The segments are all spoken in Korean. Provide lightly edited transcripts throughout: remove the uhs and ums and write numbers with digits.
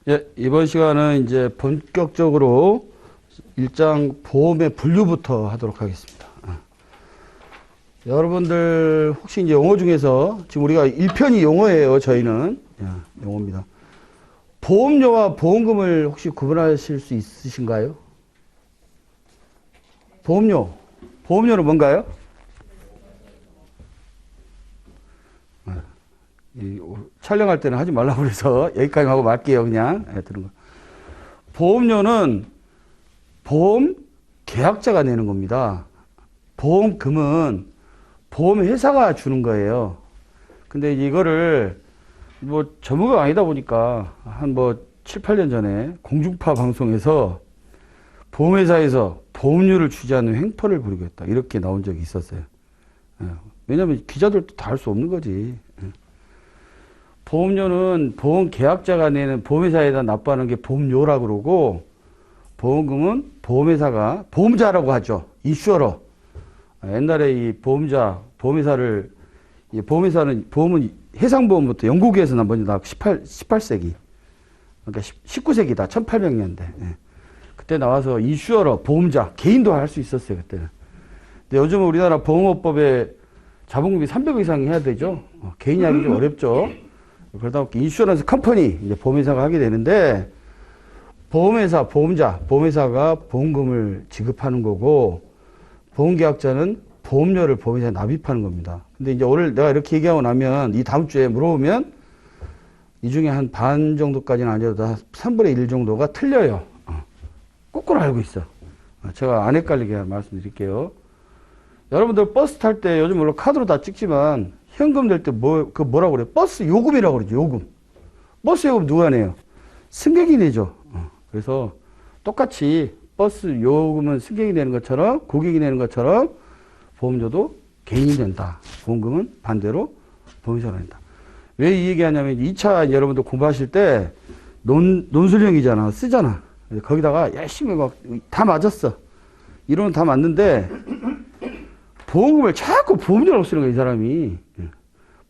예, 이번 시간은 이제 본격적으로 일장 보험의 분류부터 하도록 하겠습니다. 여러분들 혹시 이제 용어 중에서 지금 우리가 1편이 용어예요. 저희는 용어입니다. 보험료와 보험금을 혹시 구분하실 수 있으신가요? 보험료는 뭔가요? 촬영할 때는 하지 말라고 그래서 여기까지 하고 말게요. 그냥 들은 거. 보험료는 보험 계약자가 내는 겁니다. 보험금은 보험회사가 주는 거예요. 근데 이거를 뭐 전문가가 아니다 보니까 한 뭐 7, 8년 전에 공중파 방송에서 보험회사에서 보험료를 주지 않는 횡포를 부리고 있다. 이렇게 나온 적이 있었어요. 왜냐하면 기자들도 다 할 수 없는 거지. 보험료는 보험 계약자가 내는 보험회사에다 납부하는 게 보험료라고 그러고, 보험금은 보험회사가, 보험자라고 하죠. 인슈어러. 옛날에 이 보험회사는 해상보험부터 영국에서 먼저 나왔고 18세기. 그러니까 19세기다. 1800년대. 그때 나와서 인슈어러, 보험자, 개인도 할 수 있었어요, 그때는. 근데 요즘은 우리나라 보험업법에 자본금이 300억 이상 해야 되죠. 개인이 하기 좀 어렵죠. 그러다 보니 인슈어런스 컴퍼니, 이제 보험회사가 하게 되는데, 보험회사가 보험금을 지급하는 거고, 보험계약자는 보험료를 보험회사에 납입하는 겁니다. 근데 이제 오늘 내가 이렇게 얘기하고 나면, 이 다음 주에 물어보면, 이 중에 한 반 정도까지는 아니어도 3분의 1 정도가 틀려요. 거꾸로 알고 있어. 제가 안 헷갈리게 말씀드릴게요. 여러분들 버스 탈 때 요즘 물론 카드로 다 찍지만, 현금 낼 때 뭐라고 그래요? 버스 요금이라고 그러죠, 요금. 버스 요금 누가 내요? 승객이 내죠. 그래서 똑같이 버스 요금은 승객이 내는 것처럼, 고객이 내는 것처럼 보험료도 개인이 낸다. 보험금은 반대로 보험회사가 낸다. 왜 이 얘기 하냐면 2차 여러분들 공부하실 때 논술형이잖아. 쓰잖아. 거기다가 열심히 막 다 맞았어. 이론은 다 맞는데 보험금을 자꾸 보험료라고 쓰는 거야, 이 사람이.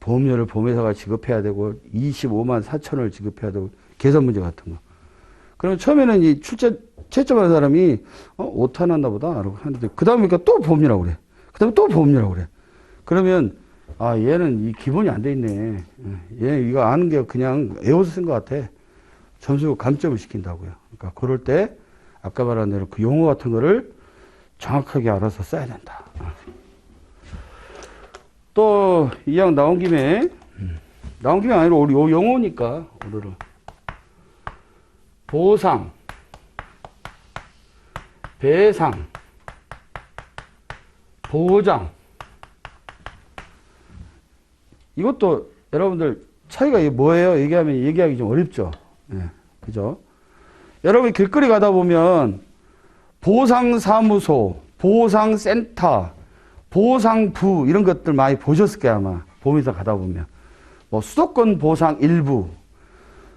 보험료를 보험회사가 지급해야 되고 25만 4천을 지급해야 되고 계산 문제 같은 거. 그러면 처음에는 이 채점하는 사람이 오타 났나 보다 라고 하는데 그 다음에 또 보험료라고 그래. 그 다음에 또 보험료라고 그래. 그러면 얘는 이 기본이 안 돼 있네. 얘 이거 아는 게 그냥 외워서 쓴 것 같아. 점수 감점을 시킨다고요. 그러니까 그럴 때 아까 말한 대로 그 용어 같은 거를 정확하게 알아서 써야 된다. 또 이왕 나온 김에 아니라 우리 요 용어니까 오늘은 보상, 배상, 보장. 이것도 여러분들 차이가 뭐예요? 얘기하기 좀 어렵죠. 그죠? 여러분 길거리 가다 보면 보상사무소, 보상센터, 보상부 이런 것들 많이 보셨을 거야 아마. 보험회사 가다 보면 뭐 수도권 보상 일부,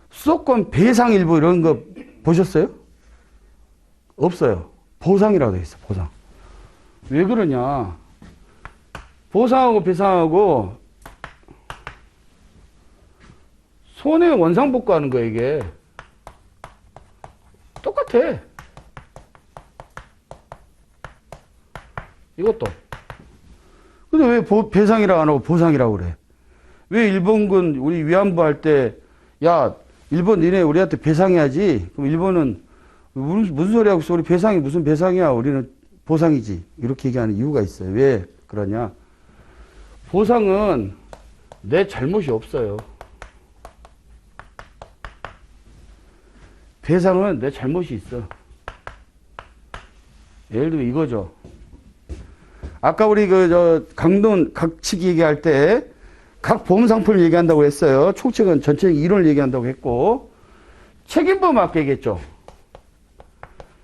수도권 배상 일부 이런 거 보셨어요? 없어요. 보상이라고 돼 있어. 보상. 왜 그러냐? 보상하고 배상하고 손해 원상복구하는 거 이게 똑같아. 이것도. 근데 왜 배상이라고 안 하고 보상이라고 그래? 왜 일본군 우리 위안부 할 때, 야, 일본 니네 우리한테 배상해야지. 그럼 일본은 무슨 소리 하고 있어? 우리 배상이 무슨 배상이야? 우리는 보상이지. 이렇게 얘기하는 이유가 있어요. 왜 그러냐? 보상은 내 잘못이 없어요. 배상은 내 잘못이 있어. 예를 들면 이거죠. 아까 우리 강론 각칙 얘기할 때 각 보험 상품을 얘기한다고 했어요. 총칙은 전체적인 이론을 얘기한다고 했고, 책임보험 아까 얘기했죠.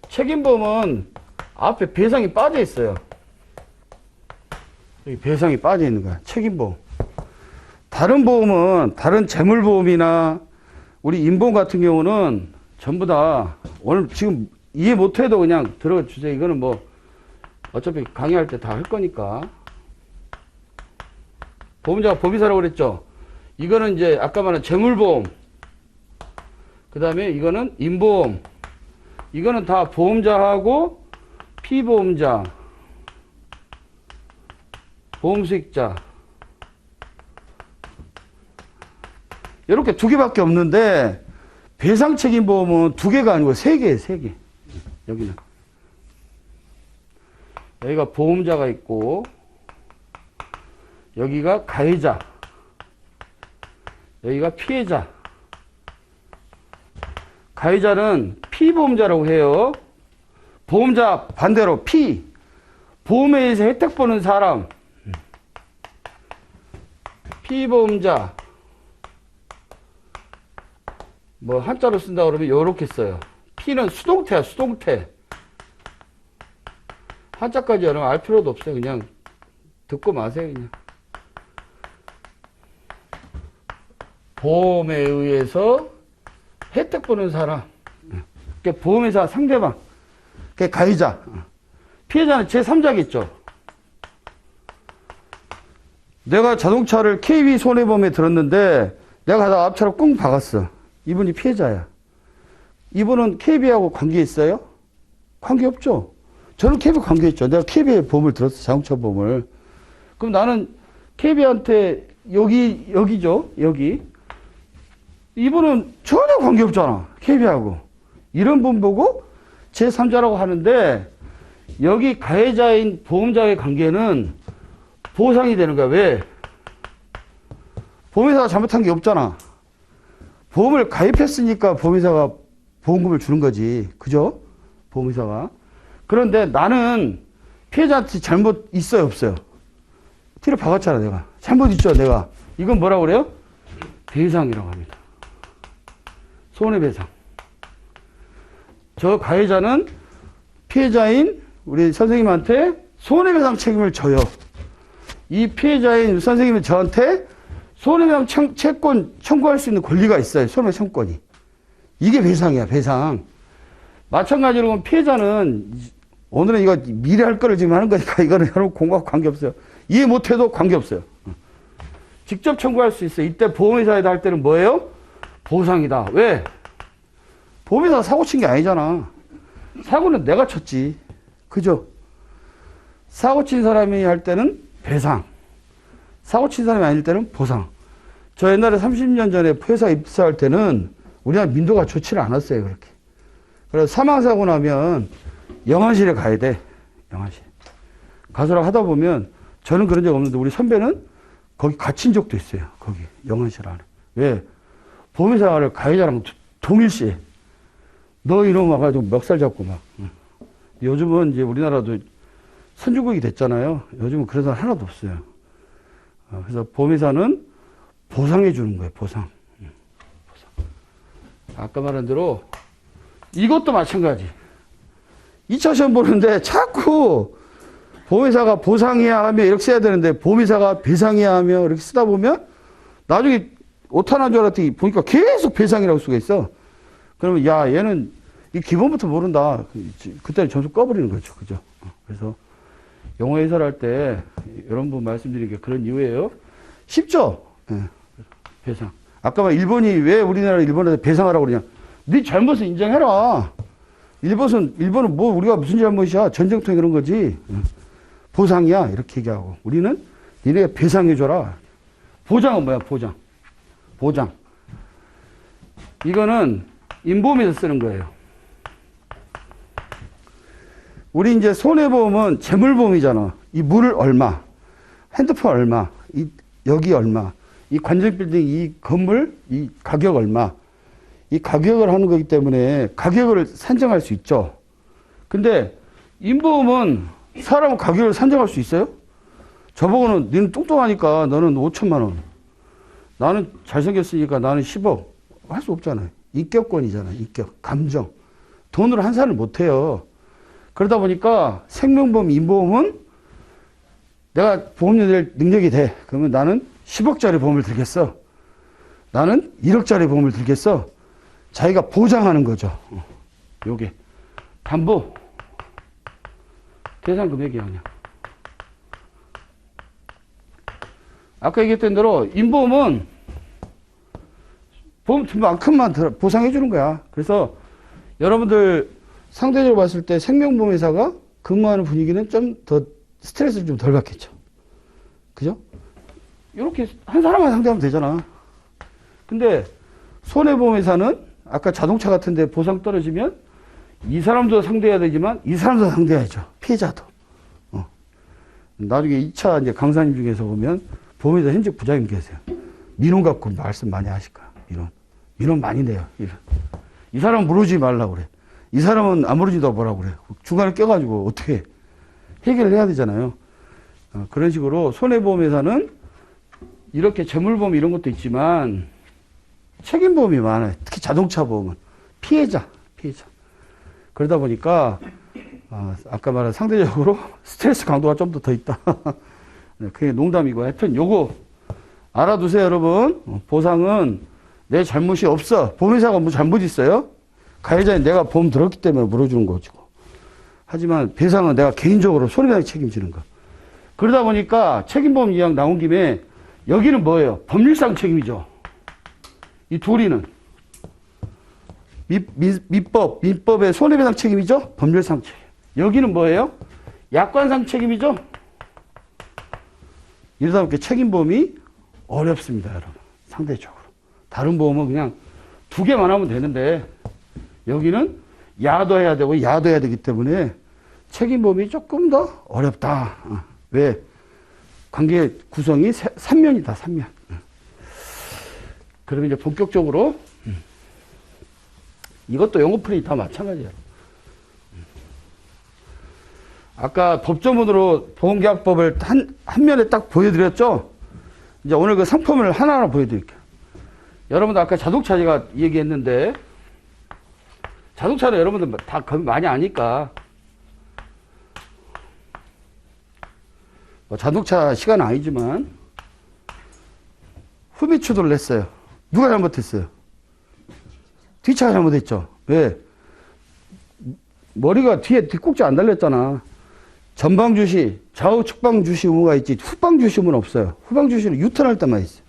책임보험은 앞에 배상이 빠져 있어요. 여기 배상이 빠져 있는 거야. 책임보험. 다른 보험은, 다른 재물보험이나 우리 인보험 같은 경우는 전부 다 오늘 지금 이해 못해도 그냥 들어가 주세요. 이거는 뭐 어차피 강의할 때 다 할 거니까. 보험자가 법의사라고 그랬죠. 이거는 이제 아까 말한 재물보험. 그 다음에 이거는 인보험. 이거는 다 보험자하고 피보험자, 보험수익자. 이렇게 두 개밖에 없는데 배상책임보험은 두 개가 아니고 세 개예요, 세 개. 여기는. 여기가 보험자가 있고 여기가 가해자, 여기가 피해자. 가해자는 피보험자라고 해요. 보험자 반대로 피, 보험에 의해서 혜택 보는 사람. 피보험자. 뭐 한자로 쓴다 그러면 요렇게 써요. 피는 수동태야, 수동태. 한자까지 여러분 알 필요도 없어요. 그냥 듣고 마세요, 그냥. 보험에 의해서 혜택 보는 사람. 그러니까 보험회사 상대방. 그러니까 가해자. 피해자는 제3자겠죠. 내가 자동차를 KB 손해보험에 들었는데 내가 가다가 앞차로 꿍 박았어. 이분이 피해자야. 이분은 KB하고 관계 있어요? 관계 없죠. 저는 KB 관계 있죠. 내가 KB에 보험을 들었어. 자동차 보험을. 그럼 나는 KB한테 여기죠. 여기. 이분은 전혀 관계 없잖아. KB하고. 이런 분 보고 제3자라고 하는데 여기 가해자인 보험자의 관계는 보상이 되는 거야. 왜? 보험회사가 잘못한 게 없잖아. 보험을 가입했으니까 보험회사가 보험금을 주는 거지. 그죠? 보험회사가. 그런데 나는 피해자한테 잘못 있어요, 없어요? 티를 박았잖아, 내가. 잘못 있죠, 내가. 이건 뭐라고 그래요? 배상이라고 합니다. 손해배상. 저 가해자는 피해자인 우리 선생님한테 손해배상 책임을 져요. 이 피해자인 선생님은 저한테 손해배상 채권 청구할 수 있는 권리가 있어요. 손해배상 청구권이. 이게 배상이야, 배상. 마찬가지로 피해자는 오늘은 이거 미래 할 거를 지금 하는 거니까 이거는 여러분 공부하고 관계없어요. 이해 못해도 관계없어요. 직접 청구할 수 있어요. 이때 보험회사에다 할 때는 뭐예요? 보상이다. 왜? 보험회사가 사고 친 게 아니잖아. 사고는 내가 쳤지. 그죠? 사고 친 사람이 할 때는 배상. 사고 친 사람이 아닐 때는 보상. 저 옛날에 30년 전에 회사 입사할 때는 우리나라 민도가 좋지를 않았어요. 그렇게. 그래서 사망사고 나면 영안실에 가야 돼. 영안실. 가서라 하다 보면 저는 그런 적 없는데 우리 선배는 거기 갇힌 적도 있어요. 거기 영안실 안에. 왜? 보험회사를 가해자랑 동일시해. 너 이놈 와가지고 멱살 잡고 막. 요즘은 이제 우리나라도 선진국이 됐잖아요. 요즘은 그런 사람 하나도 없어요. 그래서 보험회사는 보상해 주는 거예요. 보상. 보상. 아까 말한 대로 이것도 마찬가지. 2차 시험 보는데 자꾸 보험회사가 보상해야 하며 이렇게 써야 되는데 보험회사가 배상해야 하며 이렇게 쓰다 보면 나중에 오타난 줄 알았더니 보니까 계속 배상이라고 쓰고 있어. 그러면 야 얘는 이 기본부터 모른다. 그때는 점수 꺼버리는 거죠. 그죠? 그래서 영어 해설할 때 여러분 말씀드린 게 그런 이유예요. 쉽죠? 네. 배상. 아까 말 일본이 왜 우리나라 일본한테 배상하라고 그러냐. 네 잘못은 인정해라. 일본은 뭐 우리가 무슨 잘못이야. 전쟁통에 그런 거지. 보상이야. 이렇게 얘기하고. 우리는 니네가 배상해줘라. 보장은 뭐야? 보장. 보장. 이거는 인보험에서 쓰는 거예요. 우리 이제 손해보험은 재물보험이잖아. 이 물 얼마, 핸드폰 얼마, 여기 얼마, 이 관정빌딩 이 건물 이 가격 얼마, 이 가격을 하는 거기 때문에 가격을 산정할 수 있죠. 근데 인보험은 사람 가격을 산정할 수 있어요? 저보고는 너는 뚱뚱하니까 너는 5천만 원. 나는 잘생겼으니까 나는 10억. 할 수 없잖아요. 인격권이잖아요. 인격, 감정. 돈으로 환산을 못해요. 그러다 보니까 생명보험, 인보험은 내가 보험료 낼 능력이 돼. 그러면 나는 10억짜리 보험을 들겠어. 나는 1억짜리 보험을 들겠어. 자기가 보장하는 거죠. 요게. 담보. 대상 금액이야, 그냥. 아까 얘기했던 대로 인보험은 보험 든만큼만 보상해 주는 거야. 그래서 여러분들 상대적으로 봤을 때 생명보험회사가 근무하는 분위기는 좀 더 스트레스를 좀 덜 받겠죠. 그죠? 이렇게 한 사람만 상대하면 되잖아. 근데 손해보험회사는 아까 자동차 같은데 보상 떨어지면 이 사람도 상대해야 되지만 이 사람도 상대해야죠. 피해자도. 나중에 2차 이제 강사님 중에서 보면 보험회사 현직 부장님 계세요. 민원 갖고 말씀 많이 하실 거야. 민원 많이 내요. 이 사람은 물어주지 말라고 그래. 이 사람은 안 물어주다 뭐라고 그래. 중간에 껴가지고 어떻게 해결을 해야 되잖아요. 그런 식으로 손해보험회사는 이렇게 재물보험 이런 것도 있지만 책임보험이 많아요. 특히 자동차 보험은 피해자. 그러다 보니까 아까 말한 상대적으로 스트레스 강도가 좀 더 있다. 그게 농담이고 하여튼 요거 알아두세요, 여러분. 보상은 내 잘못이 없어. 보험회사가 뭐 잘못 있어요? 가해자는 내가 보험 들었기 때문에 물어주는 거고. 하지만 배상은 내가 개인적으로 손해배상 책임지는 거. 그러다 보니까 책임보험 이야기 나온 김에 여기는 뭐예요? 법률상 책임이죠. 이 둘이는 민법의 손해배상 책임이죠? 법률상 책임. 여기는 뭐예요? 약관상 책임이죠? 이러다 보니까 책임보험이 어렵습니다, 여러분. 상대적으로. 다른 보험은 그냥 2개만 하면 되는데 여기는 야도 해야 되고 야도 해야 되기 때문에 책임보험이 조금 더 어렵다. 왜? 관계 구성이 3면이다, 3면. 그러면 이제 본격적으로 이것도 영어풀이 다 마찬가지예요. 아까 법조문으로 보험계약법을 한 면에 딱 보여드렸죠? 이제 오늘 그 상품을 하나하나 보여드릴게요. 여러분들 아까 자동차 제가 얘기했는데 자동차는 여러분들 다 많이 아니까 뭐 자동차 시간은 아니지만 후비 추돌을 했어요. 누가 잘못했어요? 뒷차가 잘못했죠. 왜? 머리가 뒤에 뒷꼭지 안 달렸잖아. 전방 주시, 좌우 측방 주시 의무가 있지 후방 주시 의무는 없어요. 후방 주시는 유턴할 때만 있어요.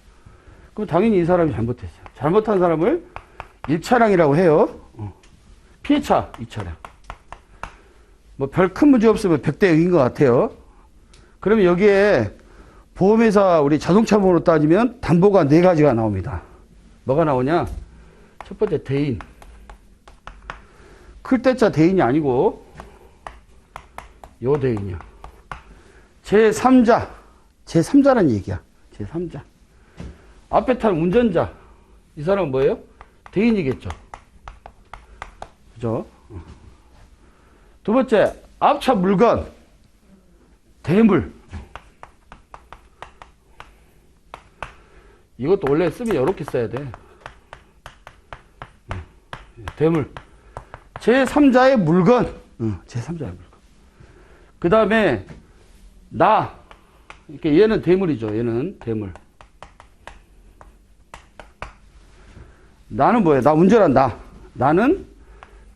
그럼 당연히 이 사람이 잘못했어요. 잘못한 사람을 1차량이라고 해요. 피해차 2차량. 뭐 별 큰 문제 없으면 100대 0인 것 같아요. 그러면 여기에 보험회사 우리 자동차 보험으로 따지면 담보가 4가지가 나옵니다. 뭐가 나오냐? 첫 번째 대인. 클 때자 대인이 아니고 요 대인이요. 제3자라는 얘기야. 제3자. 앞에 탄 운전자. 이 사람은 뭐예요? 대인이겠죠. 그죠? 두 번째, 앞차 물건. 대물. 이것도 원래 쓰면 이렇게 써야 돼. 대물. 제3자의 물건. 제3자의 물건. 그 다음에, 나. 이렇게 얘는 대물이죠. 얘는 대물. 나는 뭐예요? 나 운전한다. 나는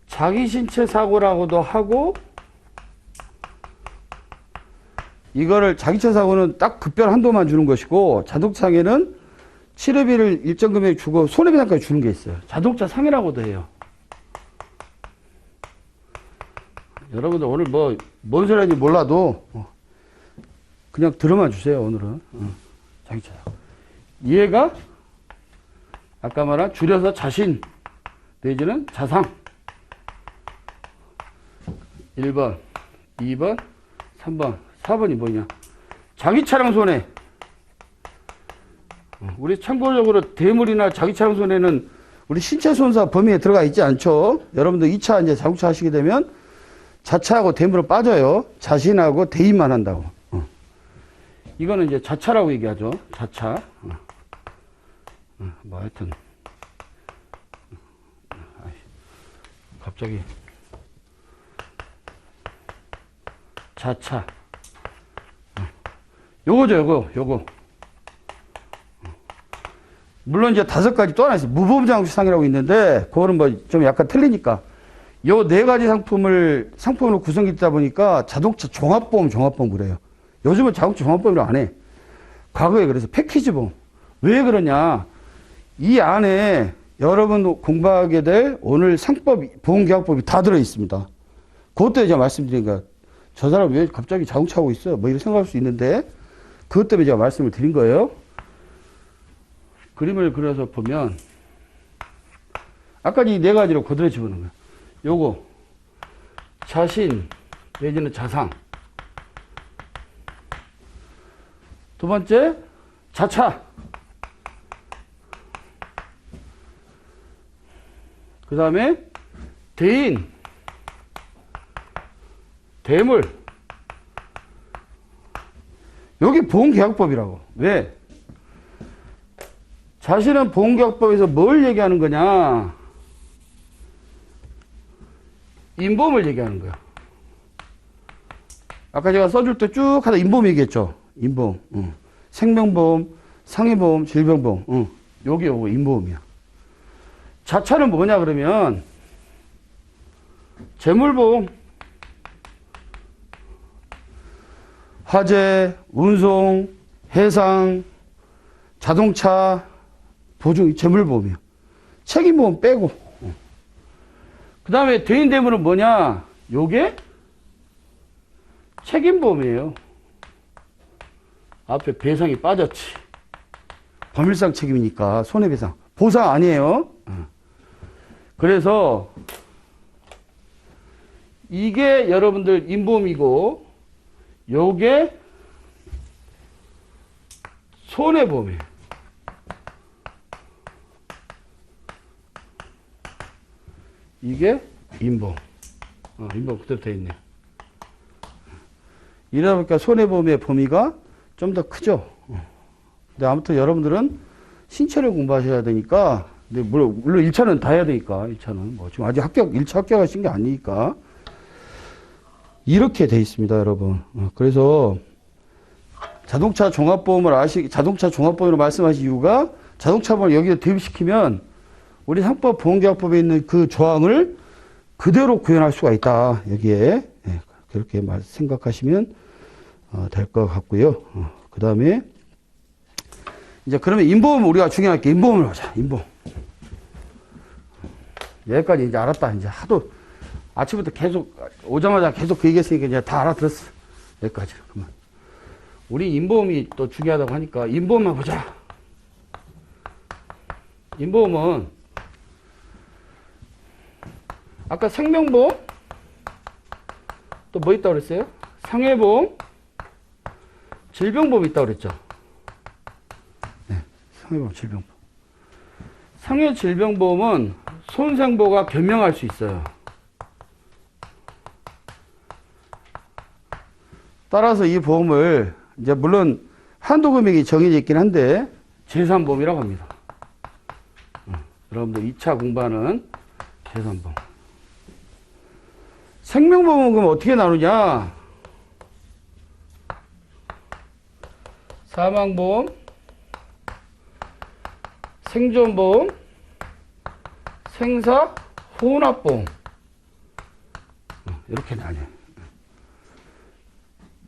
자기 신체 사고라고도 하고, 이거를 자기 신체 사고는 딱 급별 한도만 주는 것이고, 자동차상해는 치료비를 일정 금액 주고 손해배상까지 주는 게 있어요. 자동차 상해라고도 해요. 여러분들 오늘 뭔 소리 하는지 몰라도 그냥 들어만 주세요. 오늘은 자기차 사고. 얘가 아까 말한 줄여서 자신 내지는 자상. 1번, 2번, 3번, 4번이 뭐냐? 자기 차량 손해. 우리 참고적으로 대물이나 자기 차량 손해는 우리 신체 손사 범위에 들어가 있지 않죠? 여러분들 2차 이제 자동차 하시게 되면 자차하고 대물은 빠져요. 자신하고 대인만 한다고. 이거는 이제 자차라고 얘기하죠. 자차. 뭐 하여튼. 갑자기. 자차. 요거죠, 요거. 물론 이제 5가지 또 하나 있어요. 무보험장치상이라고 있는데, 그거는 뭐 좀 약간 틀리니까. 요 4가지 상품으로 구성되다 보니까 자동차 종합보험 그래요. 요즘은 자동차 종합보험이라고 안 해. 과거에 그래서 패키지보험. 왜 그러냐. 이 안에 여러분 공부하게 될 오늘 상법, 보험계약법이 다 들어있습니다. 그것 때문에 제가 말씀드린 거야. 저 사람 왜 갑자기 자동차 하고 있어? 뭐 이렇게 생각할 수 있는데, 그것 때문에 제가 말씀을 드린 거예요. 그림을 그려서 보면, 아까 이 네 가지로 그대로 집어넣은 거야. 요거, 자신, 내지는 자상. 두 번째, 자차. 그 다음에, 대인, 대물. 여기 보험계약법이라고. 왜? 자신은 보험계약법에서 뭘 얘기하는 거냐? 인보험을 얘기하는 거야. 아까 제가 써줄 때 쭉 하다 인보험 얘기했죠. 인보험. 생명보험, 상해보험, 질병보험. 요거 인보험이야. 자차는 뭐냐 그러면 재물보험, 화재, 운송, 해상, 자동차, 보증, 재물보험이야. 책임보험 빼고. 그 다음에 대인대물은 뭐냐? 요게 책임보험이에요. 앞에 배상이 빠졌지. 법률상 책임이니까 손해배상. 보상 아니에요. 그래서 이게 여러분들 인보험이고 요게 손해보험이에요. 이게 인보험. 인보험 그대로 되어 있네요. 이러다 보니까 손해보험의 범위가 좀 더 크죠. 근데 아무튼 여러분들은 신체를 공부하셔야 되니까, 근데 물론 1차는 다 해야 되니까, 1차는. 뭐 지금 아직 1차 합격하신 게 아니니까. 이렇게 돼 있습니다, 여러분. 그래서 자동차 종합보험으로 말씀하신 이유가 자동차 보험을 여기에 대입시키면 우리 상법 보험계약법에 있는 그 조항을 그대로 구현할 수가 있다. 여기에. 그렇게 생각하시면 될 것 같고요. 그 다음에 이제 그러면 인보험 우리가 중요한 게 인보험을 보자. 인보험. 여기까지 이제 알았다. 이제 하도 아침부터 계속 오자마자 계속 그 얘기했으니까 이제 다 알아들었어. 여기까지. 그러면 우리 인보험이 또 중요하다고 하니까 인보험만 보자. 인보험은 아까 생명보험 또 뭐 있다고 그랬어요? 상해보험, 질병보험 있다고 그랬죠. 네, 상해보험, 질병보험. 상해 질병보험은 손생보가 변명할 수 있어요. 따라서 이 보험을 이제 물론 한도 금액이 정해져 있긴 한데 재산보험이라고 합니다. 여러분들 2차 공부하는 재산보험. 생명보험은 그럼 어떻게 나누냐? 사망보험, 생존보험, 생사, 혼합보험. 이렇게 나뉘어요.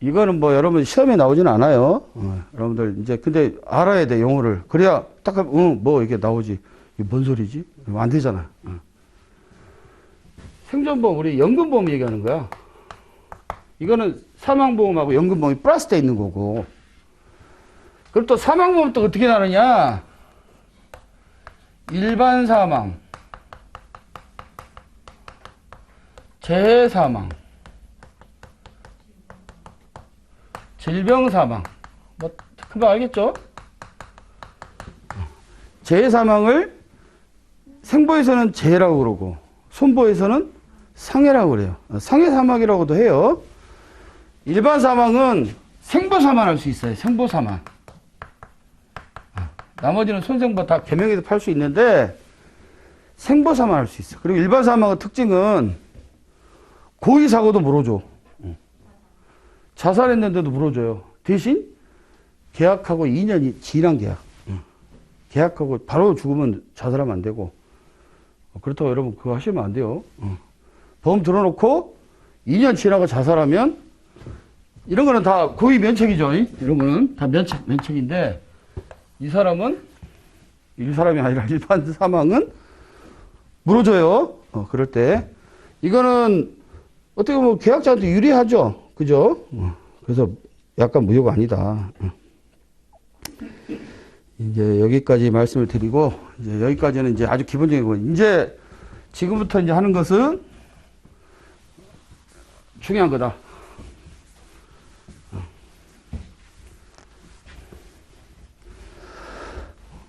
이거는 뭐 여러분 시험에 나오진 않아요. 여러분들 이제 근데 알아야 돼, 용어를. 그래야 딱 뭐 이게 나오지. 이게 뭔 소리지? 안 되잖아. 생존보험, 우리 연금보험 얘기하는 거야. 이거는 사망보험하고 연금보험이 플러스 돼 있는 거고. 그럼 또 사망보험 또 어떻게 나누냐? 일반 사망, 재해 사망, 질병 사망. 뭐 금방 알겠죠? 재해 사망을 생보에서는 재해라고 그러고 손보에서는 상해라고 그래요. 상해 사망이라고도 해요. 일반 사망은 생보 사망할 수 있어요. 생보 사망. 나머지는 손생보 다 개명해서 팔 수 있는데 생보 사망할 수 있어. 그리고 일반 사망의 특징은 고의 사고도 물어줘. 자살했는데도 물어줘요. 대신 계약하고 2년이 진한 계약. 계약하고 바로 죽으면 자살하면 안 되고. 그렇다고 여러분 그거 하시면 안 돼요. 보험 들어놓고 2년 지나고 자살하면 이런 거는 다 고의 면책이죠. 이런 거는 다 면책인데 이 사람이 아니라 일반 사망은 물어줘요. 그럴 때. 이거는 어떻게 보면 계약자한테 유리하죠. 그죠? 그래서 약간 무효가 아니다. 이제 여기까지 말씀을 드리고, 이제 여기까지는 이제 아주 기본적인 거. 이제 지금부터 이제 하는 것은 중요한 거다.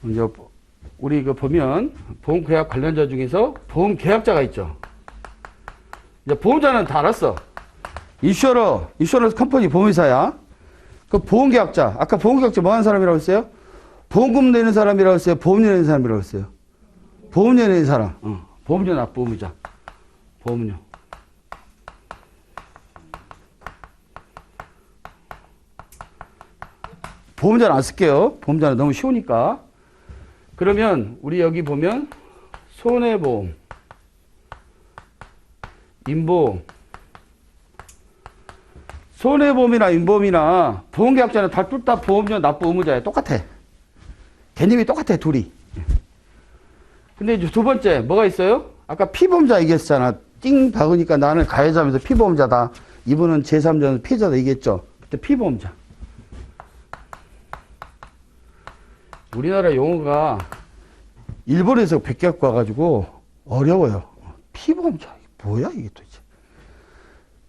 이제 우리 그 보면 보험계약 관련자 중에서 보험계약자가 있죠. 이제 보험자는 다 알았어. 인슈런스 컴퍼니 보험회사야. 그 보험계약자. 아까 보험계약자 뭐 하는 사람이라고 했어요? 보험금 내는 사람이라고 했어요? 보험료 내는 사람이라고 했어요? 보험료 내는 사람. 보험료 납부의무자. 보험료. 보험자는 안 쓸게요. 보험자는 너무 쉬우니까. 그러면 우리 여기 보면 손해보험, 인보험. 손해보험이나 인보험이나 보험계약자는 다 둘 다 보험료 납부 의무자예요. 똑같아. 개념이 똑같아, 둘이. 근데 이제 두 번째 뭐가 있어요? 아까 피보험자 얘기했잖아. 띵 박으니까 나는 가해자면서 피보험자다. 이분은 제3자는 피해자다 얘기했죠. 그때 피보험자. 우리나라 용어가 일본에서 백개갖고 와가지고 어려워요. 피보험자. 뭐야 이게 도대체.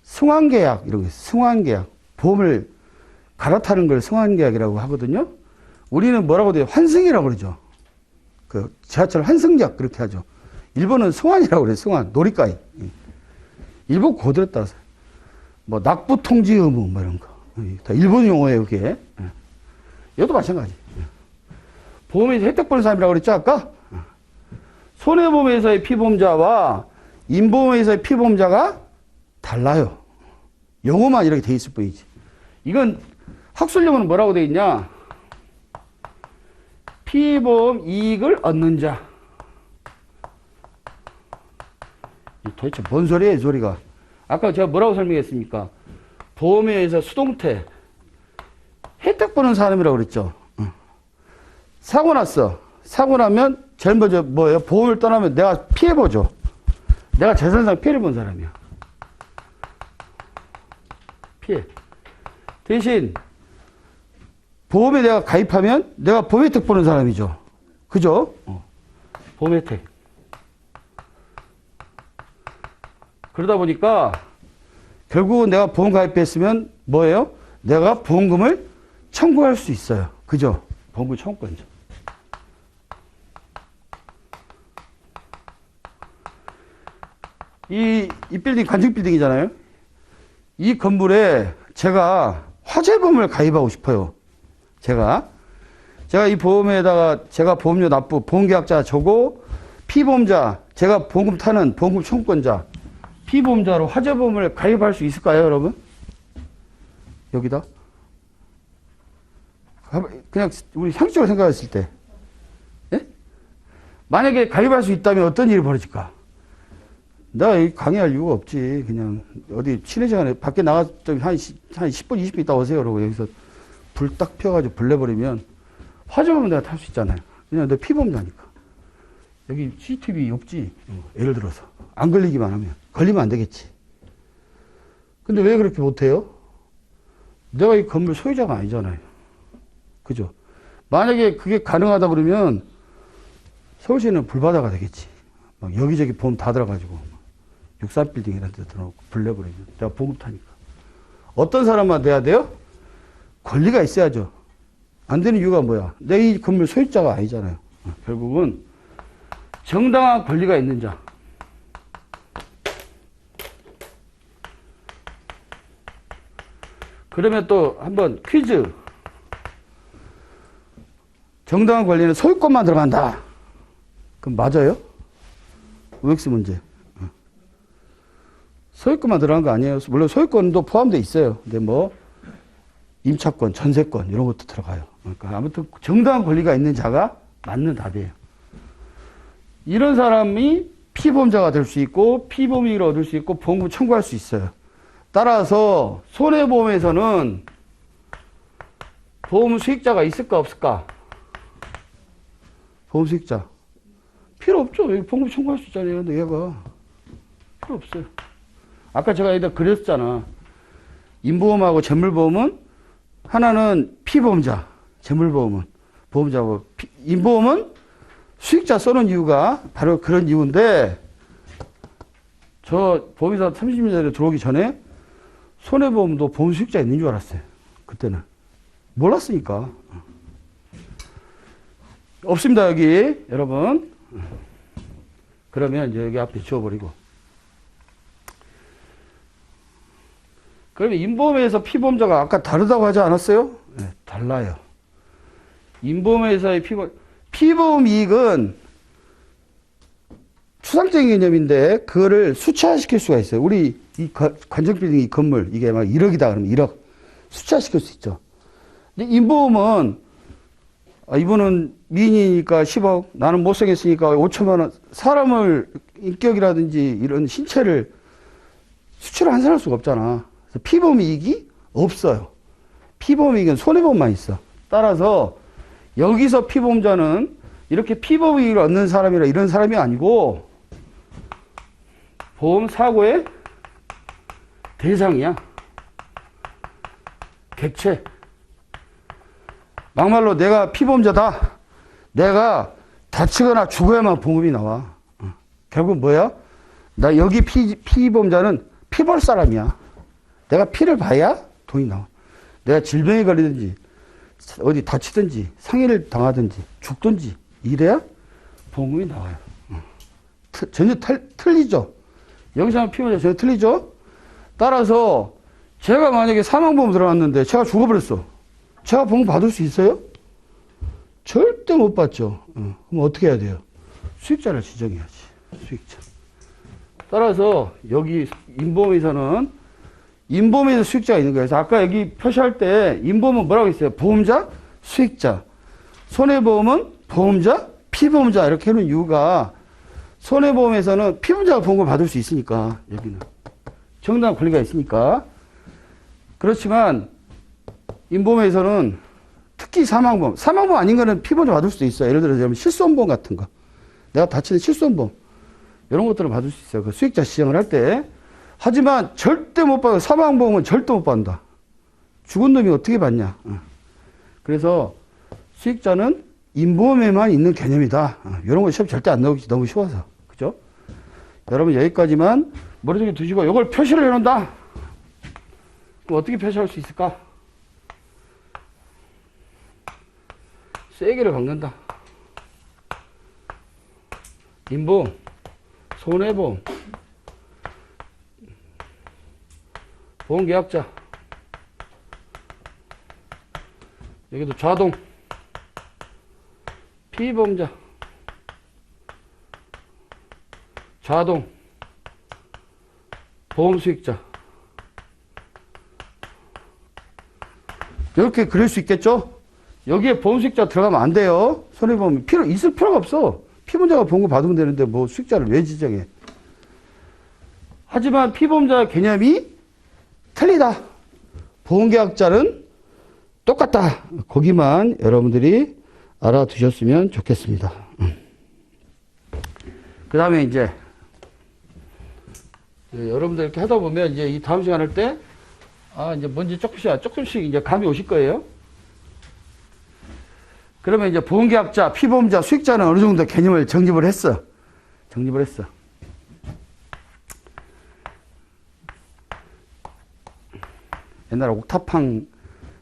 승환계약 이런 거 있어요. 승환계약. 보험을 갈아타는 걸 승환계약이라고 하거든요. 우리는 뭐라고 돼요? 환승이라고 그러죠. 그 지하철 환승역 그렇게 하죠. 일본은 승환이라고 그래요. 승환. 놀이과잉. 일본 고도에 따라서. 뭐 낙부통지 의무 뭐 이런 거. 다 일본 용어예요 그게. 이것도 마찬가지. 보험에서 혜택 보는 사람이라고 그랬죠 아까? 손해보험회사의 피보험자와 인보험회사의 피보험자가 달라요. 용어만 이렇게 돼 있을 뿐이지. 이건 학술용어는 뭐라고 돼 있냐? 피보험 이익을 얻는 자. 도대체 뭔 소리예요, 이 소리가? 아까 제가 뭐라고 설명했습니까? 보험회사에서 수동태 혜택 보는 사람이라고 그랬죠. 사고 났어. 사고 나면 제일 먼저 뭐예요? 보험을 떠나면 내가 피해보죠. 내가 재산상 피해를 본 사람이야. 피해. 대신 보험에 내가 가입하면 내가 보험 혜택 보는 사람이죠. 그죠? 보험 혜택. 그러다 보니까 결국은 내가 보험 가입했으면 뭐예요? 내가 보험금을 청구할 수 있어요. 그죠? 보험금 청구권자. 이 빌딩 관중 빌딩이잖아요. 이 건물에 제가 화재보험을 가입하고 싶어요. 제가 이 보험에다가 제가 보험료 납부, 보험계약자 저고 피보험자, 제가 보험금 타는 보험금 청구권자, 피보험자로 화재보험을 가입할 수 있을까요, 여러분? 여기다? 그냥 우리 상식적으로 생각했을 때, 예? 만약에 가입할 수 있다면 어떤 일이 벌어질까? 내가 강의할 이유가 없지. 그냥 어디 쉬는 시간에 밖에 나가서 한 10분, 20분 있다 오세요. 그러고 여기서 불 딱 펴가지고 불 내버리면 화재보험 내가 탈 수 있잖아요. 그냥 내 피보험자니까. 여기 CCTV 없지. 예를 들어서. 안 걸리기만 하면. 걸리면 안 되겠지. 근데 왜 그렇게 못해요? 내가 이 건물 소유자가 아니잖아요. 그죠? 만약에 그게 가능하다 그러면 서울시는 불바다가 되겠지. 막 여기저기 보험 다 들어가지고 63빌딩 이런 데 들어놓고 불 내버리면 내가 보험 타니까. 어떤 사람만 돼야 돼요? 권리가 있어야죠. 안 되는 이유가 뭐야? 내 이 건물 소유자가 아니잖아요. 결국은 정당한 권리가 있는 자. 그러면 또 한번 퀴즈. 정당한 권리는 소유권만 들어간다. 그럼 맞아요? OX 문제. 소유권만 들어간 거 아니에요. 물론 소유권도 포함되어 있어요. 근데 뭐 임차권, 전세권 이런 것도 들어가요. 그러니까 아무튼 정당한 권리가 있는 자가 맞는 답이에요. 이런 사람이 피보험자가 될 수 있고 피보험이익을 얻을 수 있고 보험금 청구할 수 있어요. 따라서 손해보험에서는 보험 수익자가 있을까 없을까? 보험 수익자. 필요 없죠. 여기 보험금 청구할 수 있잖아요. 근데 얘가 필요 없어요. 아까 제가 여기다 그렸잖아. 인보험하고 재물보험은 하나는 피보험자, 재물보험은 보험자고, 인보험은 수익자 써놓은 이유가 바로 그런 이유인데, 저 보험회사 30년 전에 들어오기 전에 손해보험도 보험 수익자 있는 줄 알았어요. 그때는. 몰랐으니까. 없습니다, 여기. 여러분. 그러면 이제 여기 앞에 지워버리고. 그러면 인보험회사 피보험자가 아까 다르다고 하지 않았어요? 네, 달라요. 인보험회사의 피보험 이익은 추상적인 개념인데 그거를 수치화시킬 수가 있어요. 우리 이 관정빌딩 이 건물 이게 막 1억이다 그러면 1억 수치화시킬 수 있죠. 근데 인보험은 이분은 미인이니까 10억, 나는 못생겼으니까 5천만 원. 사람을 인격이라든지 이런 신체를 수치를 환산할 수가 없잖아. 그래서 피보험 이익이 없어요. 피보험 이익은 손해보험만 있어. 따라서 여기서 피보험자는 이렇게 피보험 이익을 얻는 사람이라 이런 사람이 아니고 보험 사고의 대상이야. 객체. 막말로 내가 피보험자다. 내가 다치거나 죽어야만 보험이 나와. 결국 뭐야? 나 여기 피보험자는 피 볼 사람이야. 내가 피를 봐야 돈이 나와. 내가 질병에 걸리든지 어디 다치든지 상해를 당하든지 죽든지 이래야 보험금이 나와요. 전혀 틀리죠. 여기서 하면 피보험자 전혀 틀리죠. 따라서 제가 만약에 사망보험 들어갔는데 제가 죽어버렸어. 제가 보험 받을 수 있어요? 절대 못 받죠. 그럼 어떻게 해야 돼요? 수익자를 지정해야지. 수익자. 따라서 여기 인보험에서는 인보험에서 수익자가 있는 거예요. 그래서 아까 여기 표시할 때 인보험은 뭐라고 했어요? 보험자, 수익자. 손해보험은 보험자, 피보험자 이렇게 해놓은 이유가 손해보험에서는 피보험자가 보험을 받을 수 있으니까 여기는 정당한 권리가 있으니까. 그렇지만 인보험에서는 특히 사망보험, 사망보험 아닌 거는 피보험자 받을 수도 있어요. 예를 들어서 실손보험 같은 거, 내가 다치는 실손보험 이런 것들을 받을 수 있어요. 그 수익자 지정을 할 때. 하지만 절대 못 받아. 사망보험은 절대 못 받는다. 죽은 놈이 어떻게 받냐. 그래서 수익자는 인보험에만 있는 개념이다. 이런 거 시험 절대 안 나오기 너무 쉬워서. 그죠? 여러분 여기까지만 머릿속에 두시고 이걸 표시를 해놓는다. 그럼 어떻게 표시할 수 있을까? 세게를 박는다. 인보험, 손해보험, 보험계약자, 여기도 자동, 피보험자, 자동, 보험수익자. 이렇게 그릴 수 있겠죠? 여기에 보험수익자 들어가면 안 돼요. 손해보험 있을 필요가 없어. 피보험자가 보험금 받으면 되는데 뭐 수익자를 왜 지정해? 하지만 피보험자 개념이 틀리다. 보험계약자는 똑같다. 거기만 여러분들이 알아두셨으면 좋겠습니다. 그 다음에 이제 여러분들 이렇게 하다 보면 이제 이 다음 시간 할 때 이제 뭔지 조금씩 이제 감이 오실 거예요. 그러면 이제 보험계약자, 피보험자, 수익자는 어느 정도 개념을 정립을 했어. 옛날에 옥탑방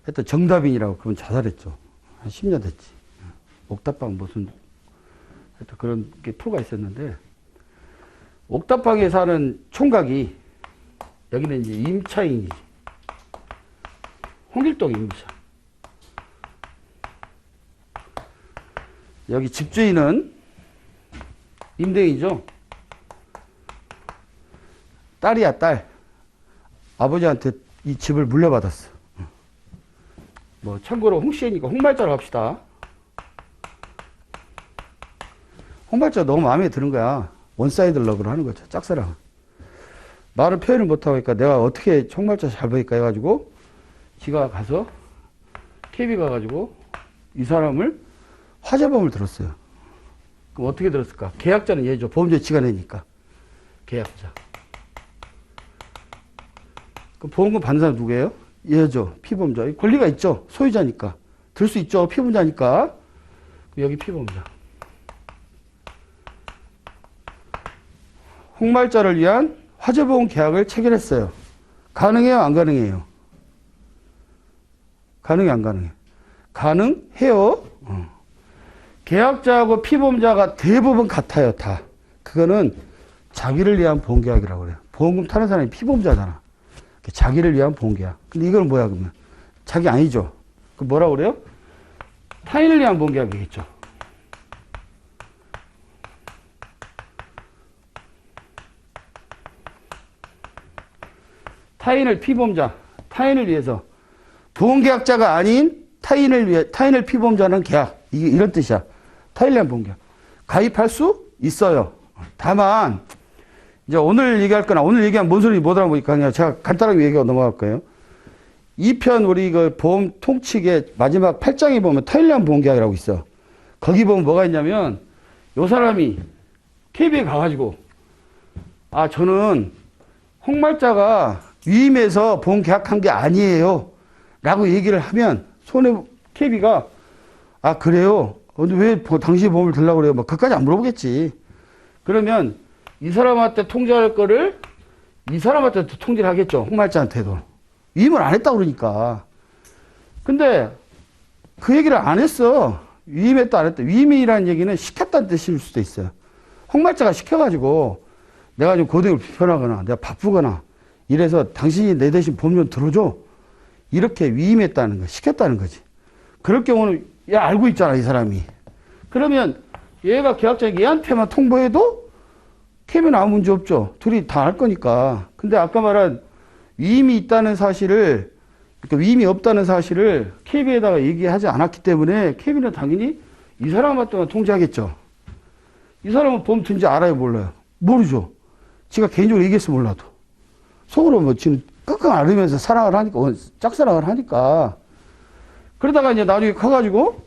했던 정답인이라고 그분 자살했죠. 한 10년 됐지. 옥탑방 무슨 하여튼 그런 게 프로가 있었는데 옥탑방에 사는 총각이 여기는 이제 임차인이지. 홍길동 임차. 여기 집주인은 임대인이죠. 딸이야, 딸. 아버지한테 이 집을 물려받았어. 뭐 참고로 홍씨니까 홍말자로 합시다. 홍말자 너무 마음에 드는 거야. 원사이드 러브로 하는 거죠. 짝사랑. 말을 표현을 못하고 하니까 내가 어떻게 홍말자 잘 보일까 해가지고 지가 가서 KB 가가지고 이 사람을 화재보험을 들었어요. 그럼 어떻게 들었을까? 계약자는 얘죠. 보험료를 지가 내니까. 계약자. 그럼 보험금 받는 사람 누구예요? 얘죠. 피보험자. 권리가 있죠. 소유자니까. 들 수 있죠. 피보험자니까. 여기 피보험자. 홍말자를 위한 화재보험 계약을 체결했어요. 가능해요? 안 가능해요? 가능해? 안 가능해? 가능해요. 계약자하고 피보험자가 대부분 같아요. 다. 그거는 자기를 위한 보험계약이라고 그래요. 보험금 타는 사람이 피보험자잖아. 자기를 위한 보험계약. 근데 이건 뭐야 그러면? 자기 아니죠. 그 뭐라고 그래요? 타인을 위한 보험계약이겠죠. 타인을 피보험자, 타인을 위해서 보험계약자가 아닌 타인을 피보험자는 계약. 이게 이런 뜻이야. 타인을 위한 보험계약. 가입할 수 있어요. 다만 이제 오늘 얘기할 거나 오늘 얘기한 뭔 소리 못 알아보니까 그냥 제가 간단하게 얘기하고 넘어갈 거예요. 2편 우리 그 보험 통칙의 마지막 8장에 보면 타인을 위한 보험계약이라고 있어. 거기 보면 뭐가 있냐면 요 사람이 KB에 가가지고 아 저는 홍말자가 위임해서 보험 계약한 게 아니에요 라고 얘기를 하면 KB가 아 그래요? 근데 왜 당신이 보험을 들라고 그래요? 뭐 그까지 안 물어보겠지. 그러면 이 사람한테 통지할 거를 이 사람한테 통지를 하겠죠. 홍말자한테도. 위임을 안 했다고 그러니까. 근데 그 얘기를 안 했어. 위임했다 안 했다. 위임이라는 얘기는 시켰다는 뜻일 수도 있어요. 홍말자가 시켜가지고 내가 좀 고등을 불편하거나 내가 바쁘거나 이래서 당신이 내 대신 보험료 들어줘. 이렇게 위임했다는 거, 시켰다는 거지. 그럴 경우는 야 알고 있잖아 이 사람이. 그러면 얘가 계약자에게 얘한테만 통보해도 KB는 아무 문제 없죠. 둘이 다 알 거니까. 근데 아까 말한 위임이 있다는 사실을, 그러니까 위임이 없다는 사실을 KB에다가 얘기하지 않았기 때문에 KB는 당연히 이 사람한테만 통지하겠죠. 이 사람은 보험 든지 알아요, 몰라요? 모르죠. 지가 개인적으로 얘기했어 몰라도. 속으로 뭐 지금 끙끙 앓으면서 사랑을 하니까, 짝사랑을 하니까. 그러다가 이제 나중에 커가지고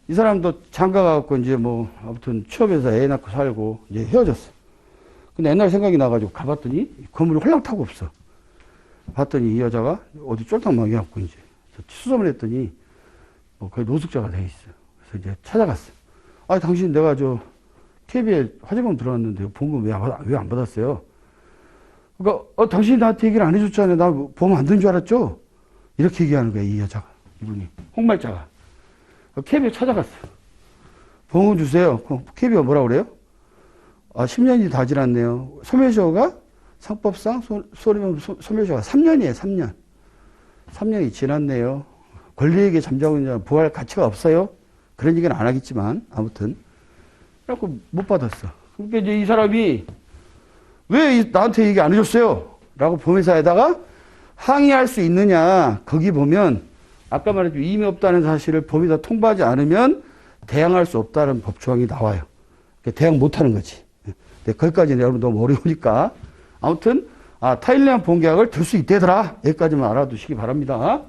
이 사람도 장가가갖고 이제 뭐 아무튼 취업해서 애 낳고 살고 이제 헤어졌어. 근데 옛날 생각이 나가지고 가봤더니 건물이 홀랑타고 없어. 봤더니 이 여자가 어디 쫄딱 망해갖고 이제 수소문 했더니 뭐 거의 노숙자가 돼 있어. 그래서 이제 찾아갔어. 아, 당신 내가 저 KB에 화재보험 들어왔는데 보험금 왜 안 받았어요? 그러니까 당신이 나한테 얘기를 안 해줬잖아요. 나 보험 안 든 줄 알았죠? 이렇게 얘기하는 거야, 이 여자가. 이분이. 홍말자가. KB에 찾아갔어. 보험금 주세요. KB가 뭐라고 그래요? 아, 10년이 다 지났네요. 소멸시효가 상법상 소멸시효가 3년이에요, 3년. 3년이 지났네요. 권리에게 잠자고 있는 부활 가치가 없어요. 그런 얘기는 안 하겠지만, 아무튼. 그래갖고 못 받았어. 그러니까 이제 이 사람이 왜 나한테 얘기 안 해줬어요? 라고 보험회사에다가 항의할 수 있느냐. 거기 보면 아까 말했죠. 위임이 없다는 사실을 보험회사 통보하지 않으면 대항할 수 없다는 법조항이 나와요. 대항 못하는 거지. 거기까지는 여러분 너무 어려우니까. 아무튼 타인을 보험계약을 들 수 있대더라. 여기까지만 알아두시기 바랍니다.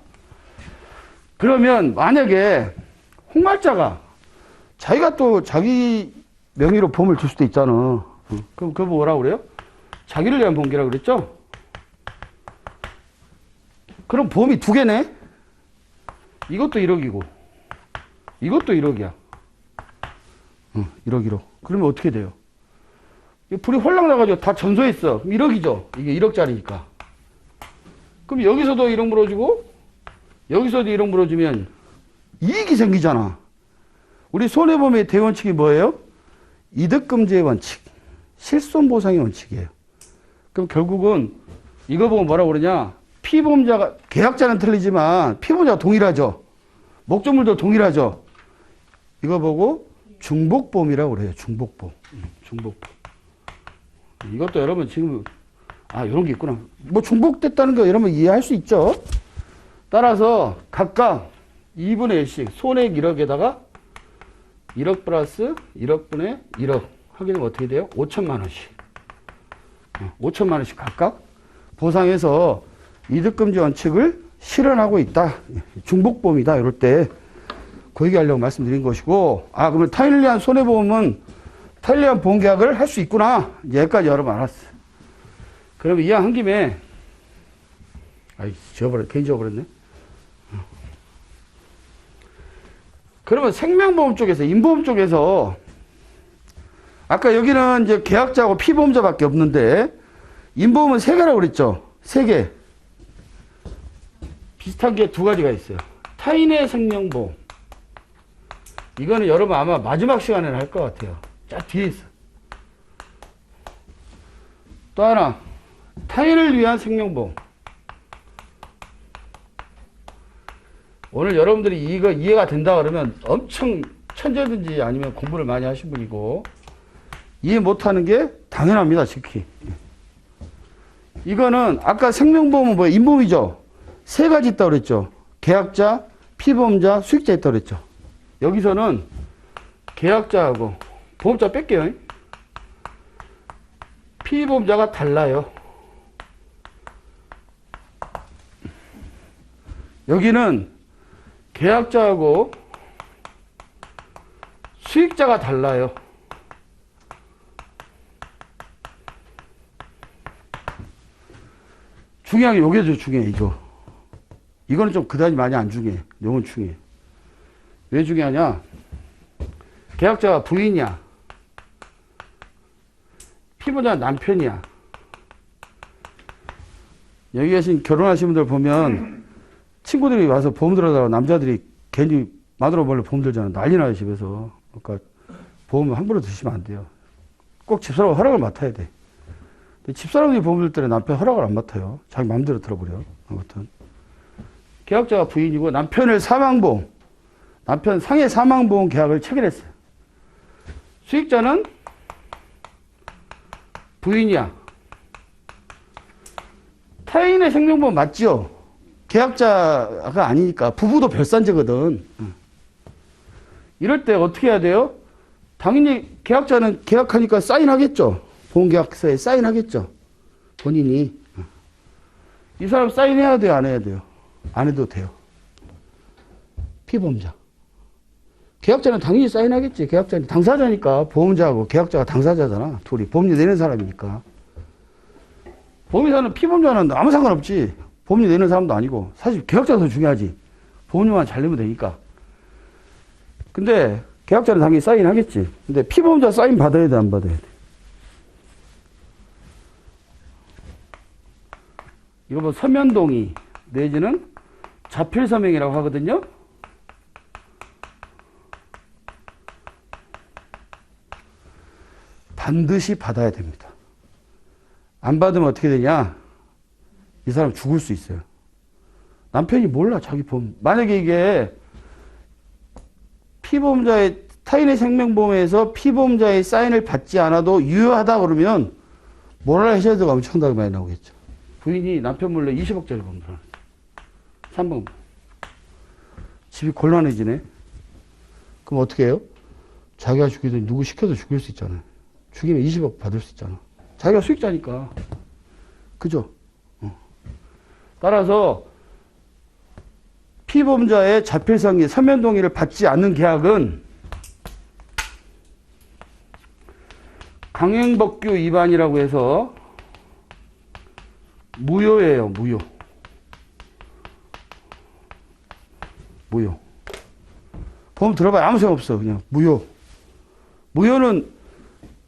그러면 만약에 홍말자가 자기가 또 자기 명의로 보험을 줄 수도 있잖아. 그럼 그거 뭐라고 그래요? 자기를 위한 보험계라고 그랬죠? 그럼 보험이 두 개네? 이것도 1억이고 이것도 1억이야. 1억. 그러면 어떻게 돼요? 불이 홀랑 나가지고 다 전소했어. 그럼 1억이죠. 이게 1억짜리니까. 그럼 여기서도 1억 물어주고 여기서도 1억 물어주면 이익이 생기잖아. 우리 손해보험의 대원칙이 뭐예요? 이득금지의 원칙, 실손보상의 원칙이에요. 그럼 결국은 이거 보고 뭐라고 그러냐? 피보험자가, 계약자는 틀리지만 피보험자가 동일하죠. 목적물도 동일하죠. 이거 보고 중복보험이라고 그래요. 중복보험. 중복보험. 이것도 여러분 지금 이런 게 있구나. 뭐 중복됐다는 거 여러분 이해할 수 있죠. 따라서 각각 2분의 1씩 손해액 1억에다가 1억 플러스 1억 분의 1억 하게 되면 어떻게 돼요? 5천만 원씩. 5천만 원씩 각각 보상해서 이득금지 원칙을 실현하고 있다. 중복보험이다. 이럴 때 그 얘기하려고 말씀드린 것이고, 그러면 타인을 위한 손해보험은 타일리안 보험계약을 할 수 있구나. 여기까지 여러분 알았어. 그러면 이왕 한 김에, 아이, 괜히 지워버렸네. 그러면 생명보험 쪽에서, 인보험 쪽에서, 아까 여기는 이제 계약자하고 피보험자밖에 없는데, 인보험은 3개라고 그랬죠? 3개. 비슷한 게 2가지가 있어요. 타인의 생명보험. 이거는 여러분 아마 마지막 시간에는 할 것 같아요. 쫙 뒤에 있어. 또 하나, 타인을 위한 생명보험. 오늘 여러분들이 이거 이해가 된다 그러면 엄청 천재든지 아니면 공부를 많이 하신 분이고, 이해 못하는 게 당연합니다, 지키. 이거는 아까 생명보험은 뭐예요? 인보험이죠? 3가지 있다고 그랬죠? 계약자, 피보험자, 수익자 있다고 그랬죠? 여기서는 계약자하고 보험자 뺄게요. 피보험자가 달라요. 여기는 계약자하고 수익자가 달라요. 중요한 게 요게 좀 중요해, 이거. 이거는 좀 그다지 많이 안 중요해. 요건 중요해. 왜 중요하냐? 계약자가 부인이야. 피보험자가 남편이야. 여기 계신 결혼하신 분들 보면 친구들이 와서 보험 들어다가 남자들이 괜히 마누라 몰래 보험 들잖아. 난리 나요, 집에서. 그러니까 보험 함부로 드시면 안 돼요. 꼭 집사람 허락을 맡아야 돼. 근데 집사람이 보험 들 때는 남편 허락을 안 맡아요. 자기 마음대로 들어버려. 아무튼. 계약자가 부인이고 남편을 사망보험, 남편 상해 사망보험 계약을 체결했어요. 수익자는 부인이야. 타인의 생명보험 맞지요? 계약자가 아니니까 부부도 별산제거든. 이럴 때 어떻게 해야 돼요? 당연히 계약자는 계약하니까 사인하겠죠. 보험계약서에 사인하겠죠. 본인이. 이 사람 사인해야 돼요? 안 해야 돼요? 안 해도 돼요. 피보험자. 계약자는 당연히 사인하겠지. 계약자는 당사자니까. 보험자하고 계약자가 당사자잖아. 둘이 보험료 내는 사람이니까. 보험회사는 피보험자는 아무 상관없지. 보험료 내는 사람도 아니고. 사실 계약자가 더 중요하지. 보험료만 잘 내면 되니까. 근데 계약자는 당연히 사인하겠지. 근데 피보험자 사인 받아야 돼, 안 받아야 돼? 이거 뭐 서면동의 내지는 자필서명이라고 하거든요. 반드시 받아야 됩니다. 안 받으면 어떻게 되냐? 이 사람 죽을 수 있어요. 남편이 몰라, 자기 보험. 만약에 이게 피보험자의, 타인의 생명보험에서 피보험자의 사인을 받지 않아도 유효하다 그러면 모랄 해저드가 엄청나게 많이 나오겠죠. 부인이 남편 몰래 20억짜리 보험 들어놨어. 3번. 집이 곤란해지네. 그럼 어떻게 해요? 자기가 죽이든 누구 시켜도 죽일 수 있잖아요. 죽이면 20억 받을 수 있잖아. 자기가 수익자니까. 그죠? 따라서 피보험자의 자필상의 서면동의를 받지 않는 계약은 강행법규 위반이라고 해서 무효예요. 무효. 무효. 보험 들어봐야 아무 생각 없어. 그냥 무효. 무효는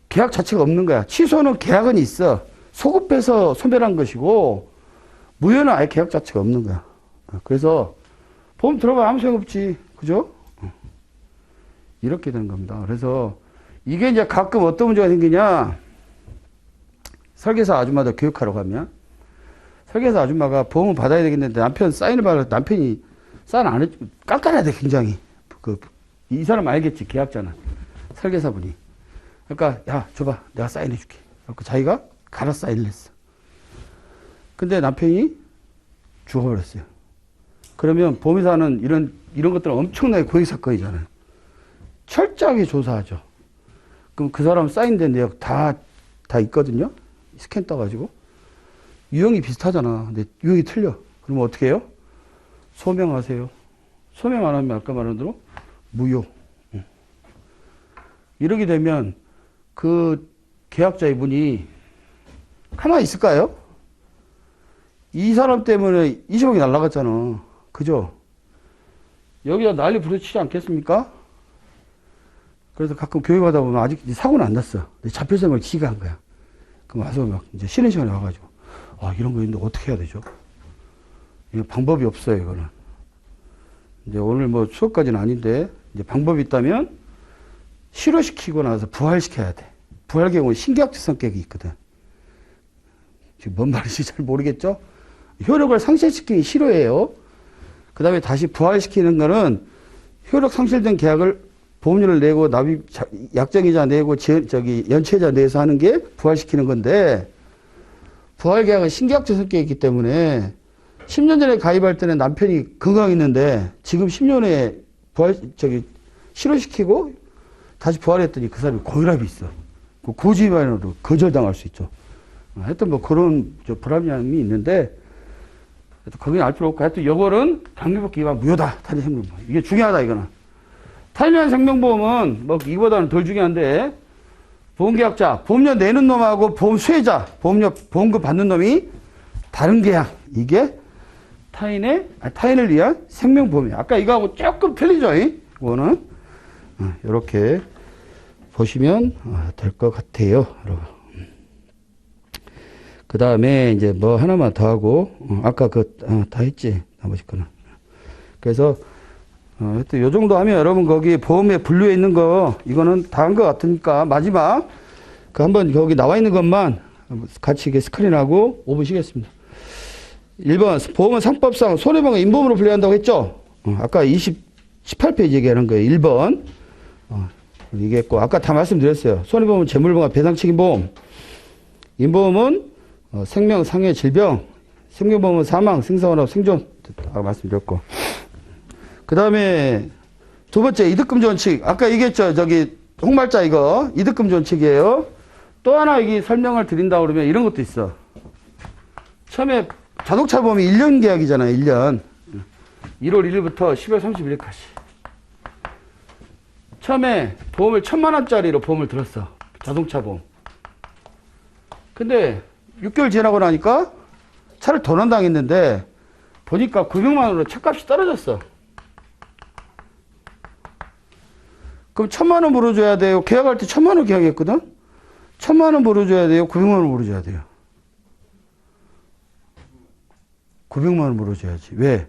계약 자체가 없는 거야. 취소는 계약은 있어. 소급해서 소멸한 것이고 무효는 아예 계약 자체가 없는 거야. 그래서 보험 들어봐야 아무 생각 없지. 그죠? 이렇게 되는 겁니다. 그래서 이게 이제 가끔 어떤 문제가 생기냐. 설계사 아줌마들 교육하러 가면 설계사 아줌마가 보험을 받아야 되겠는데 남편 사인을 받아서 남편이 사인 안 해, 깐깐해야 돼, 굉장히. 이 사람 알겠지, 계약자는. 설계사분이. 그러니까, 야, 줘봐. 내가 사인해 줄게. 그래서 자기가 갈아 사인을 했어. 근데 남편이 죽어버렸어요. 그러면 보험회사는 이런 것들은 엄청나게 고액 사건이잖아요. 철저하게 조사하죠. 그럼 그 사람 사인된 내역 다 있거든요. 스캔 떠가지고. 유형이 비슷하잖아. 근데 유형이 틀려. 그러면 어떻게 해요? 소명하세요. 소명 안 하면 아까 말한 대로 무효. 이렇게 되면 그 계약자의 분이 가만히 있을까요? 이 사람 때문에 20억이 날라갔잖아. 그죠? 여기다 난리 부르치지 않겠습니까? 그래서 가끔 교육하다 보면 아직 사고는 안 났어. 자폐성을 지가 한 거야. 그럼 와서 막 이제 쉬는 시간에 와가지고, 아, 이런 거 있는데 어떻게 해야 되죠? 이거 방법이 없어요, 이거는. 이제 오늘 뭐 수업까지는 아닌데, 이제 방법이 있다면, 실효시키고 나서 부활시켜야 돼. 부활 경우는 신경학적 성격이 있거든. 지금 뭔 말인지 잘 모르겠죠? 효력을 상실시키기 싫어해요. 그 다음에 다시 부활시키는 거는 효력 상실된 계약을 보험료를 내고 납입, 약정이자 내고 연체자 내서 하는 게 부활시키는 건데, 부활 계약은 신계약적 성격이 있기 때문에 10년 전에 가입할 때는 남편이 건강했는데 지금 10년에 실효시키고 다시 부활했더니 그 사람이 고혈압이 있어. 고지혈증으로 거절당할 수 있죠. 하여튼 뭐 그런 불합리함이 있는데, 거기는 알 필요 없고, 하여튼 요거는 단기복귀 위반 무효다. 타인의 생명보험. 이게 중요하다, 이거는. 타인의 생명보험은 뭐 이보다는 덜 중요한데, 보험계약자, 보험료 내는 놈하고 보험 수혜자, 보험금 받는 놈이 다른 계약. 이게 타인을 위한 생명보험이에요. 아까 이거하고 조금 틀리죠? 이거는. 이렇게 보시면 될 것 같아요, 여러분. 그 다음에 이제 뭐 하나만 더 하고, 아까 다 했지, 나머지 거는. 그래서, 하여튼 요 정도 하면 여러분 거기 보험에 분류해 있는 거, 이거는 다 한 것 같으니까 마지막, 한번 거기 나와 있는 것만 같이 이렇게 스크린하고 5분 쉬겠습니다. 1번, 보험은 상법상 손해보험은 인보험으로 분류한다고 했죠? 아까 18페이지 얘기하는 거예요. 1번. 얘기했고, 아까 다 말씀드렸어요. 손해보험은 재물보험과 배상책임보험. 인보험은 생명, 상해, 질병. 생명보험은 사망, 생사원업, 생존. 다 말씀드렸고. 그 다음에 두 번째, 이득금지 원칙. 아까 얘기했죠? 홍말자 이거. 이득금지 원칙이에요. 또 하나 여기 설명을 드린다 그러면 이런 것도 있어. 처음에 자동차 보험이 1년 계약이잖아요. 1년. 1월 1일부터 10월 31일까지. 처음에 보험을 1,000만원짜리로 보험을 들었어. 자동차 보험. 근데 6개월 지나고 나니까 차를 도난당했는데 보니까 900만원으로 차값이 떨어졌어. 그럼 1,000만원 물어줘야 돼요. 계약할 때 1,000만원 계약했거든? 1,000만원 물어줘야 돼요. 900만원 물어줘야 돼요. 900만원 물어줘야지. 왜?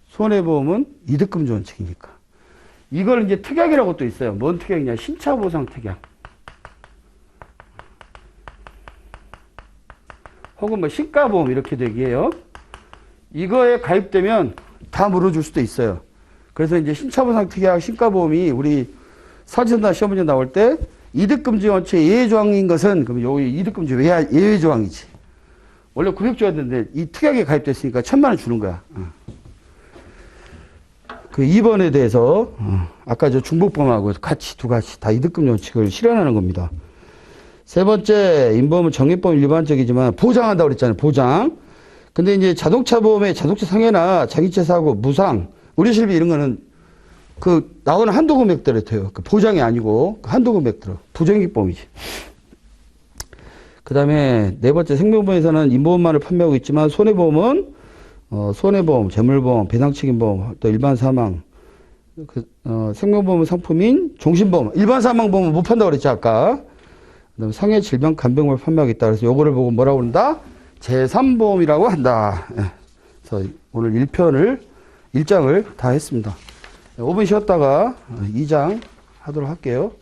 손해보험은 이득금지 원칙이니까. 이걸 이제 특약이라고 또 있어요. 뭔 특약이냐? 신차보상 특약. 혹은 뭐 신가보험 이렇게 되기에요. 이거에 가입되면 다 물어줄 수도 있어요. 그래서 이제 신차보상 특약, 신가보험이 우리 사지선다 시험 문제 나올 때 이득금지 원칙 예외조항인 것은 그럼 여기 이득금지 예외조항이지. 원래 900 줘야 되는데 이 특약에 가입됐으니까 1,000만원 주는 거야. 그 2번에 대해서 아까 저 중복보험하고 같이 두 가지 다 이득금지 원칙을 실현하는 겁니다. 세 번째, 인보험은 정액보험 일반적이지만 보장한다고 그랬잖아요. 보장. 근데 이제 자동차 보험에 자동차 상해나 자기차 사고, 무상, 의료실비 이런 거는 나오는 한도 금액대로 돼요. 보장이 아니고 한도 금액대로. 부정액보험이지. 그 다음에 네 번째, 생명보험에서는 인보험만을 판매하고 있지만 손해보험은 손해보험, 재물보험, 배상책임보험, 또 일반 사망, 생명보험 상품인 종신보험, 일반 사망보험은 못 판다고 그랬죠, 아까. 그다음에 상해, 질병, 간병을 판매하겠다. 그래서 요거를 보고 뭐라고 한다? 제3보험이라고 한다. 그래서 오늘 1장을 다 했습니다. 5분 쉬었다가 2장 하도록 할게요.